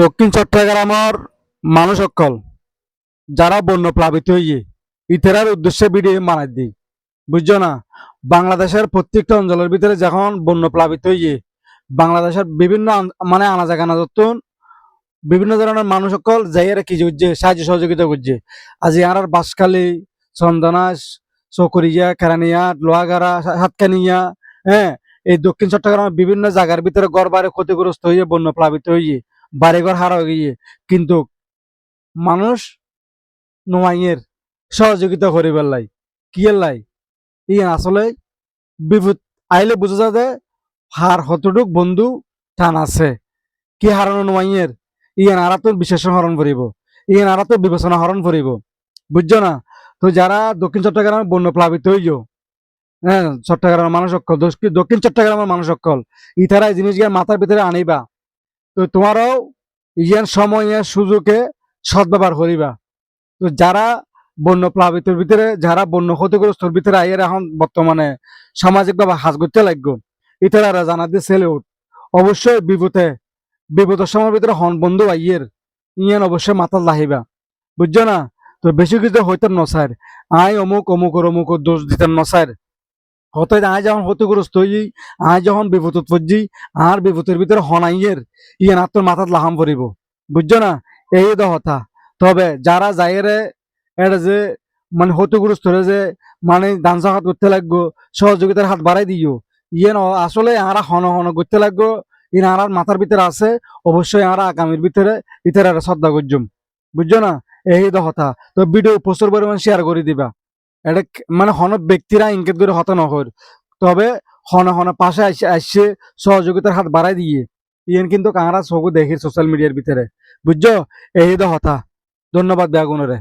দক্ষিণ চট্টগ্রামের মানুষ সকল যারা বন্য প্লাবিত হইয়ে ইতারার উদ্দেশ্যে ভিডিও মানাই দিই বুঝছো না। বাংলাদেশের প্রত্যেকটা অঞ্চলের ভিতরে যখন বন্য প্লাবিত হইয়ে বাংলাদেশের বিভিন্ন মানে আনাজা কানাজতুন বিভিন্ন ধরনের মানুষ সকল যাইয়েরা কি করছে সাহায্য সহযোগিতা করছে। আজ ইয়ার বাঁশখালী, চন্দনাস, চকরিয়া, কেরানিয়া, লোহাগাড়া, হাতকানিয়া, হ্যাঁ, এই দক্ষিণ চট্টগ্রামের বিভিন্ন জায়গার ভিতরে ঘর বাড়ি ক্ষতিগ্রস্ত হয়ে বন্য প্লাবিত হয়ে বাড়িঘর হারা হয়ে গিয়ে কিন্তু মানুষ নোয়াইয়ের সহযোগিতা করিবার লাই কি লাই ই আসলে বিপদ আইলে বুঝা যায় হার হতটুক বন্ধু টান আছে কি হারানো নোয়াইয়ের ইয়ান আরা তো বিশেষণ হরণ করিব, ইয়ান আরা তো বিবেচনা হরণ করিব, বুঝছো না। তো যারা দক্ষিণ চট্টগ্রামের বন্য প্লাবিত হইল, হ্যাঁ, চট্টগ্রামের মানুষ সকল দক্ষিণ চট্টগ্রামের মানুষ সকল ইতারা এই জিনিস মাথার ভিতরে আনিবা। তো তোমারও ইয়ান সময়ে সুযোগে সদ্ব্যবহার করিবা। তো যারা বন্য প্লাবিতের ভিতরে যারা বন্য ক্ষতিগ্রস্তর ভিতরে আইয়ের এখন বর্তমানে সামাজিকভাবে হাজ করতে লাগবে ইতারা জানা দিয়ে ছেলে উঠ অবশ্যই বিপদের সময়ের ভিতরে হন বন্ধু আইয়ের ইয়ান অবশ্যই মাথা লাহিবা, বুঝছো না। তো বেশি কিছু হইতেন নসার আই অমুক দোষ দিতেন নসার হতে আয় যখন ক্ষতিগ্রস্ত হই আয় যখন বিপদত পড়ছি আর বিপদের ভিতরে হন আইয়ের ইয়ান আর তোর মাথাত লাহাম পড়িব, বুঝছো না। এই তো কথা। তবে যারা যাইরে এটা যে মানে ক্ষতিগ্রস্ত যে মানে ধান চাষাত করতে লাগবো সহযোগিতার হাত বাড়াই দিও ইয়ে আসলে আরা হন হন করতে লাগবো ইন আর মাথার ভিতরে আছে অবশ্যই আরা আগামীর ভিতরে ইতার শ্রদ্ধা করজুম, বুঝছো না। এই তো কথা। তো ভিডিও প্রচুর পরিমাণ শেয়ার করে দিবা। এটা মানে হন ব্যক্তিরা ইঙ্গিত করে হতা নহর, তবে হন হন পাশে আসছে সহযোগিতার হাত বাড়াই দিয়ে ইয়েন কিন্তু কারা চকু দেখি সোশ্যাল মিডিয়ার ভিতরে, বুঝছো। এই তো কথা। ধন্যবাদ বেগুনরে।